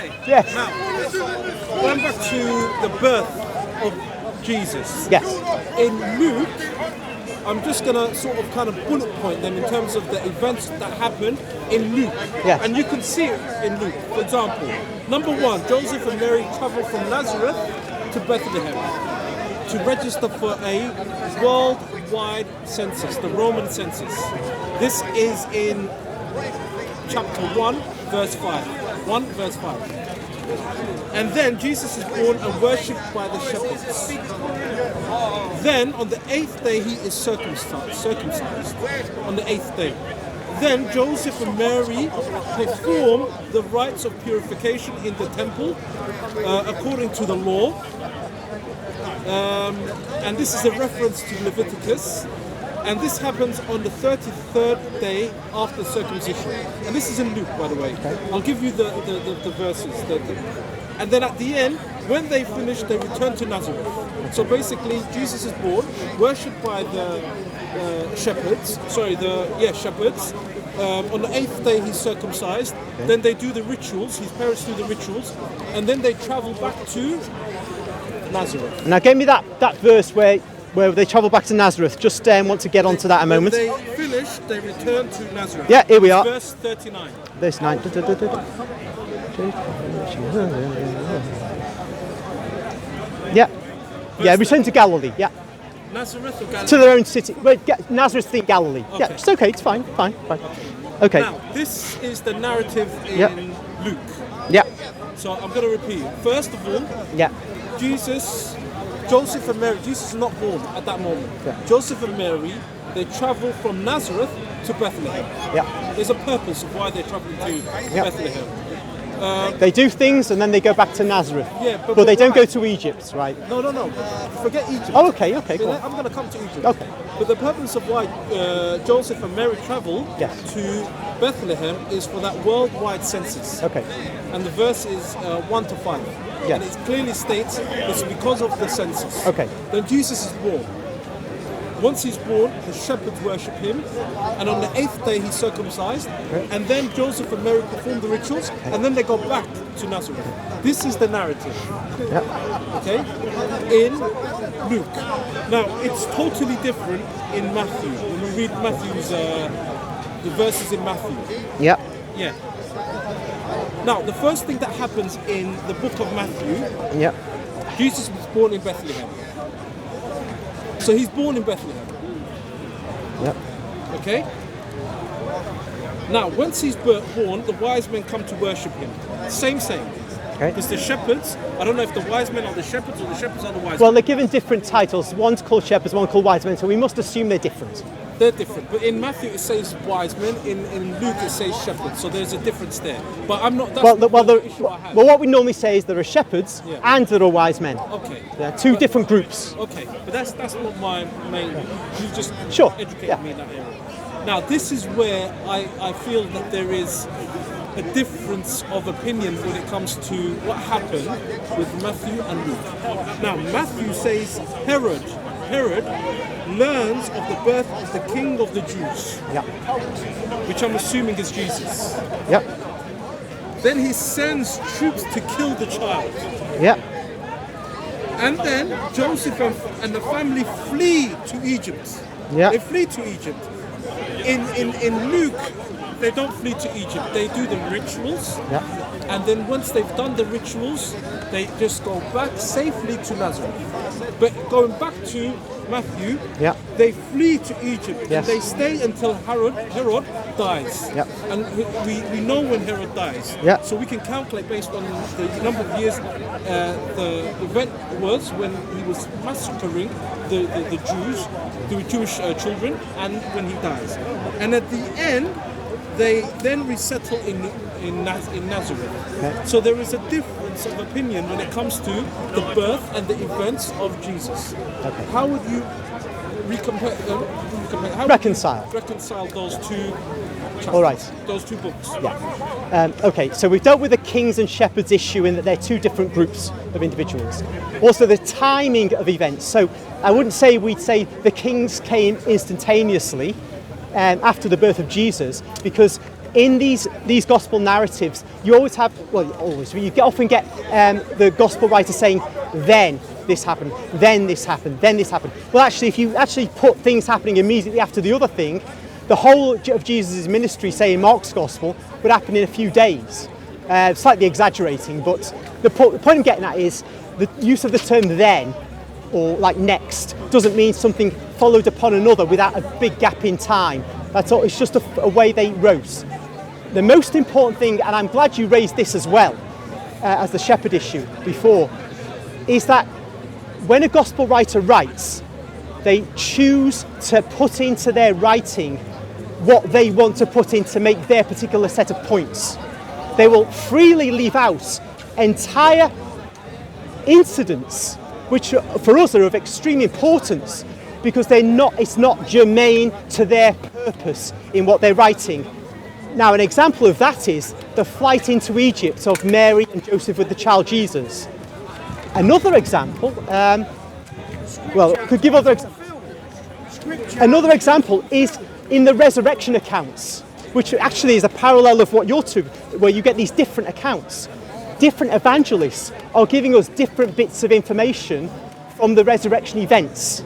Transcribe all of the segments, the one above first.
Okay. Yes. Now, going back to the birth of Jesus. Yes. In Luke, I'm just going to sort of kind of bullet point them in terms of the events that happened in Luke. Yes. And you can see it in Luke. For example, number one, Joseph and Mary traveled from Nazareth to Bethlehem to register for a worldwide census, the Roman census. This is in chapter 1, verse 5. 1 verse 5. And then Jesus is born and worshipped by the shepherds. Then on the 8th day he is circumcised. On the 8th day. Then Joseph and Mary perform the rites of purification in the temple according to the law. And this is a reference to Leviticus. And this happens on the 33rd day after circumcision. And this is in Luke, by the way. Okay. I'll give you the verses. And then at the end, when they finish, they return to Nazareth. So basically, Jesus is born, worshipped by the shepherds. Shepherds. On the 8th day, he's circumcised. Okay. Then they do the rituals. His parents do the rituals. And then they travel back to Nazareth. Now, give me that verse where they travel back to Nazareth. Just want to get onto that a moment. When they finish, they return to Nazareth. Yeah, here we are. Verse 39. Verse 9. Yeah. Yeah, return to Galilee. Yeah. Nazareth or Galilee? To their own city. Wait, Nazareth in Galilee. Okay. Yeah, it's okay. It's fine. Okay. Now, this is the narrative in Luke. Yeah. So I'm going to repeat. First of all, Joseph and Mary, Jesus is not born at that moment. Yeah. Joseph and Mary, they travel from Nazareth to Bethlehem. Yeah. There's a purpose of why they're traveling to Bethlehem. They do things and then they go back to Nazareth. Yeah, but they don't go to Egypt, right? No. Forget Egypt. Oh, okay, cool. I'm going to come to Egypt. Okay. But the purpose of why Joseph and Mary travel to Bethlehem is for that worldwide census. Okay. And the verse is 1 to 5. Yes. And it clearly states it's because of the census. Okay. Then Jesus is born. Once he's born, the shepherds worship him, and on the 8th day he's circumcised, and then Joseph and Mary perform the rituals, and then they go back to Nazareth. This is the narrative, okay, in Luke. Now, it's totally different in Matthew. When we read Matthew's, the verses in Matthew. Yeah. Now, the first thing that happens in the book of Matthew, Jesus was born in Bethlehem. So he's born in Bethlehem. Yep. Okay? Now, once he's born, the wise men come to worship him. Same. Okay. Because the shepherds, I don't know if the wise men are the shepherds or the shepherds are the wise men. Well, they're given different titles. One's called shepherds, one called wise men, so we must assume they're different. They're different. But in Matthew it says wise men, in Luke it says shepherds, so there's a difference there. But I'm not, that's the issue I have. Well, what we normally say is there are shepherds and there are wise men. Okay. There are two different groups. Okay, but that's not my main, you just educated me in that area. Now, this is where I feel that there is a difference of opinion when it comes to what happened with Matthew and Luke. Now, Matthew says Herod learns of the birth of the King of the Jews, which I'm assuming is Jesus. Then he sends troops to kill the child. And then Joseph and the family flee to Egypt. They flee to Egypt. In Luke, they don't flee to Egypt. They do the rituals. And then once they've done the rituals, they just go back safely to Nazareth. But going back to Matthew, they flee to Egypt and they stay until Herod dies. And we know when Herod dies. So we can calculate based on the number of years the event was when he was massacring the Jews, the Jewish children, and when he dies. And at the end, they then resettle in Nazareth. So there is a difference of opinion when it comes to the birth and the events of Jesus. How would you reconcile those two chapters, all right, those two books? Okay, so we've dealt with the kings and shepherds issue in that they're two different groups of individuals. Also the timing of events. So I wouldn't say we'd say the kings came instantaneously after the birth of Jesus, because in these gospel narratives, you always have, you often get the gospel writer saying, then this happened, then this happened, then this happened. Well, actually, if you actually put things happening immediately after the other thing, the whole of Jesus' ministry, say in Mark's gospel, would happen in a few days. Slightly exaggerating, but the point I'm getting at is the use of the term then, or like next, doesn't mean something followed upon another without a big gap in time. That's all. It's just a way they wrote. The most important thing, and I'm glad you raised this as well, as the shepherd issue before, is that when a gospel writer writes, they choose to put into their writing what they want to put in to make their particular set of points. They will freely leave out entire incidents which for us are of extreme importance because it's not germane to their purpose in what they're writing. Now, an example of that is the flight into Egypt of Mary and Joseph with the child Jesus. Another example, could give other. Another example is in the resurrection accounts, which actually is a parallel of what you're to, where you get these different accounts. Different evangelists are giving us different bits of information from the resurrection events,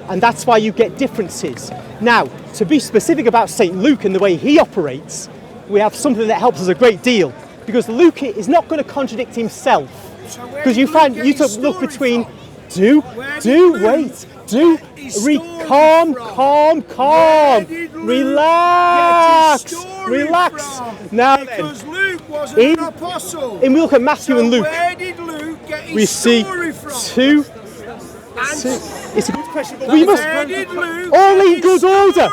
and that's why you get differences. Now, to be specific about St. Luke and the way he operates, we have something that helps us a great deal, because Luke is not going to contradict himself. Because you find you to look between calm, relax. Now then, Luke wasn't an apostle. And we look at Matthew and Luke. Where did Luke get his we see story from? It's a good question, but we must all in good order.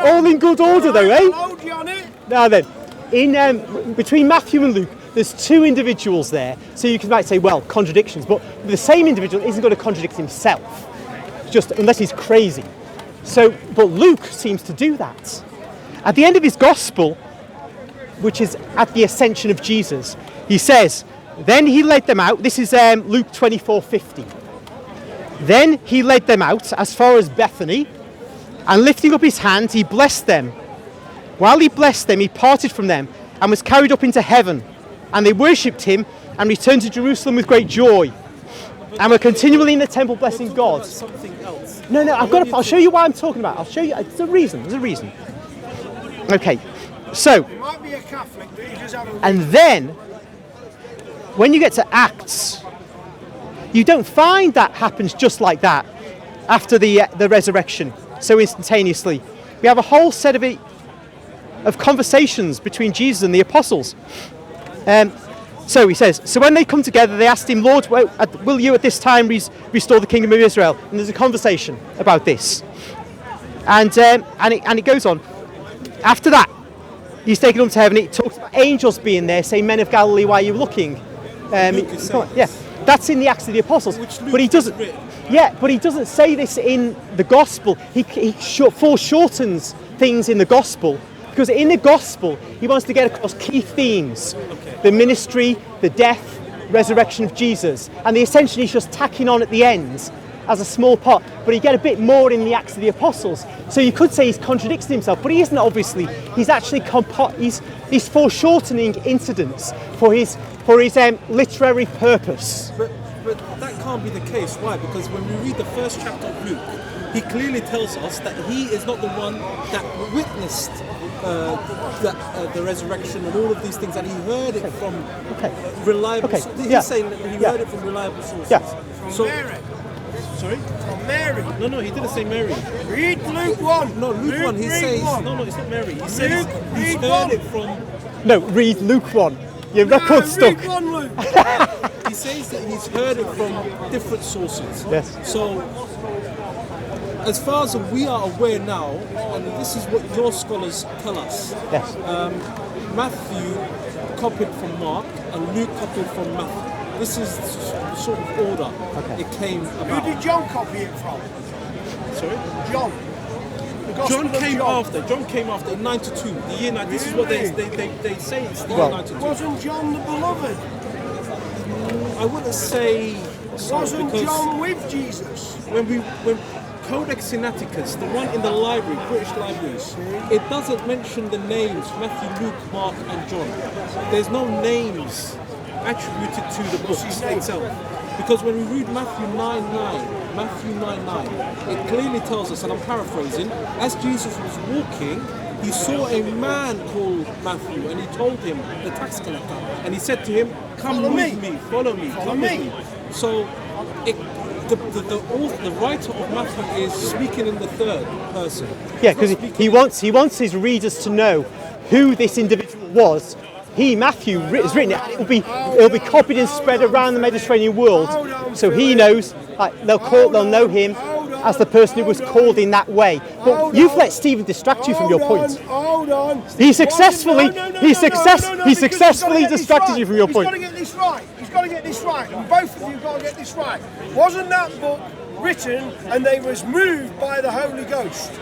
All in good order, though, eh? Hold you on it. Now then, in between Matthew and Luke, there's two individuals there, so you might say, well, contradictions, but the same individual isn't going to contradict himself, just unless he's crazy. But Luke seems to do that. At the end of his gospel, which is at the ascension of Jesus, he says, then he led them out. This is Luke 24:50. Then he led them out as far as Bethany, and lifting up his hands, he blessed them. While he blessed them, he parted from them and was carried up into heaven. And they worshipped him and returned to Jerusalem with great joy. And were continually in the temple blessing God. Something else. No, I'll show you what I'm talking about. I'll show you. There's a reason. Okay, so. He might be a Catholic, but he does have a and then, when you get to Acts, you don't find that happens just like that after the resurrection, so instantaneously. We have a whole set of conversations between Jesus and the apostles. So he says, so when they come together, they asked him, Lord, will you at this time restore the kingdom of Israel? And there's a conversation about this. And it goes on. After that, he's taken up to heaven. It talks about angels being there, saying, men of Galilee, why are you looking? That's in the Acts of the Apostles. But he doesn't. Yeah, but he doesn't say this in the gospel. He foreshortens things in the gospel. Because in the gospel, he wants to get across key themes. Okay. The ministry, the death, resurrection of Jesus. And the ascension he's just tacking on at the end as a small part. But you get a bit more in the Acts of the Apostles. So you could say he's contradicting himself, but he isn't, obviously. He's actually he's foreshortening incidents for his literary purpose. But that can't be the case. Why? Because when we read the first chapter of Luke, he clearly tells us that he is not the one that witnessed the resurrection and all of these things, and he heard it from reliable sources. He's saying that he heard it from reliable sources. Yeah. From Mary. Sorry? From Mary. No, he didn't say Mary. Read Luke 1. No, Luke 1, he says... One. No, it's not Mary. He says he's heard one. it from... No, read Luke 1. Your record's stuck. Read 1, Luke. He says that he's heard it from different sources. Yes. So, as far as we are aware now, and this is what your scholars tell us, yes. Matthew copied from Mark and Luke copied from Matthew. This is the sort of order it came about. Who did John copy it from? Sorry? John. John came after in 92. The year 92. This is what they say it's the year 92. Wasn't John the beloved? I wouldn't say so. Wasn't John with Jesus? Codex Sinaiticus, the one in the library, British libraries, it doesn't mention the names Matthew, Luke, Mark, and John. There's no names attributed to the book itself. Because when we read Matthew 9:9, it clearly tells us, and I'm paraphrasing, as Jesus was walking, he saw a man called Matthew, and he told him, the tax collector, and he said to him, "Come with me, follow me, come with me." So, the writer of Matthew is speaking in the third person. Yeah, because he wants his readers to know who this individual was. He, Matthew, has written it, and it'll be copied and spread around the Mediterranean world, so he knows. They'll know him as the person who was called in that way. But you've let Stephen distract you from your point. Hold on. He successfully distracted you from your point. He's got to get this right. He's got to get this right. And both of you have got to get this right. Wasn't that book written and they was moved by the Holy Ghost?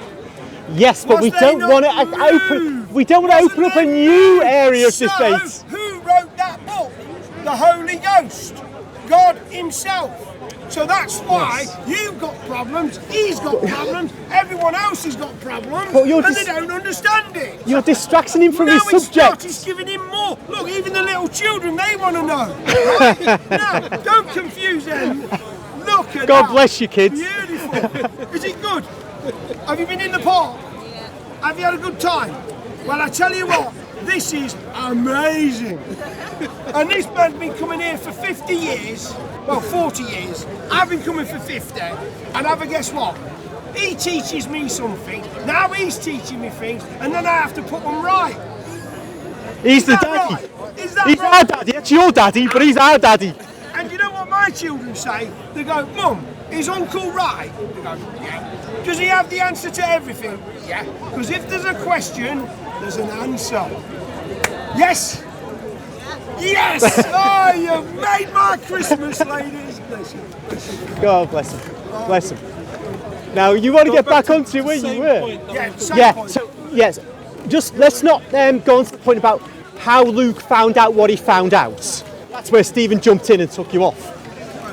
Yes, but we don't want to open. We don't want to open up a new area of debate. Who wrote that book? The Holy Ghost, God Himself. So that's why you've got problems, he's got problems, everyone else has got problems, and they don't understand it. You're distracting him from his subject. He's giving him more. Look, even the little children, they want to know. Right? No, don't confuse them. Look at that. God bless you, kids. Beautiful. Is it good? Have you been in the park? Yeah. Have you had a good time? Well, I tell you what, this is amazing. And this man's been coming here for 50 years. Well, 40 years. I've been coming for 50. And have a guess what? He teaches me something. Now he's teaching me things. And then I have to put them right. He's the daddy. Right? Is that he's right? our daddy. That's your daddy, but he's our daddy. And you know what my children say? They go, "Mum, is Uncle right?" They go, "Yeah." Does he have the answer to everything? Yeah. Because if there's a question, there's an answer. Yes? Yes! Oh, you've made my Christmas, ladies. Bless you. God bless him. Bless him. Now, you want to get back onto where you were? Yeah, so, yes. Just let's not go on to the point about how Luke found out what he found out. That's where Stephen jumped in and took you off.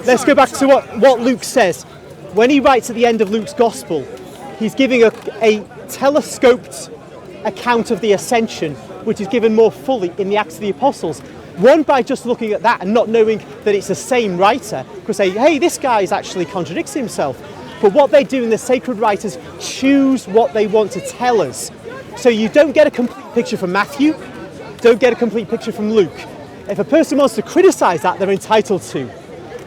Let's go back to what Luke says. When he writes at the end of Luke's Gospel, he's giving a telescoped account of the ascension, which is given more fully in the Acts of the Apostles. One, by just looking at that and not knowing that it's the same writer, could say, hey, this guy actually contradicts himself. But what they do in the sacred writers, choose what they want to tell us. So you don't get a complete picture from Matthew, don't get a complete picture from Luke. If a person wants to criticise that, they're entitled to.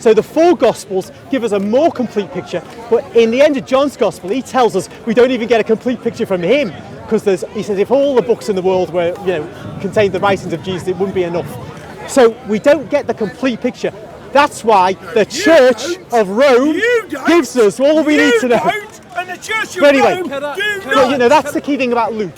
So the four Gospels give us a more complete picture, but in the end of John's Gospel, he tells us we don't even get a complete picture from him, because he says if all the books in the world were, contained the writings of Jesus, it wouldn't be enough. So we don't get the complete picture. That's why the Church of Rome gives us all we need to know. And the Church of Rome do not. that's the key thing about Luke.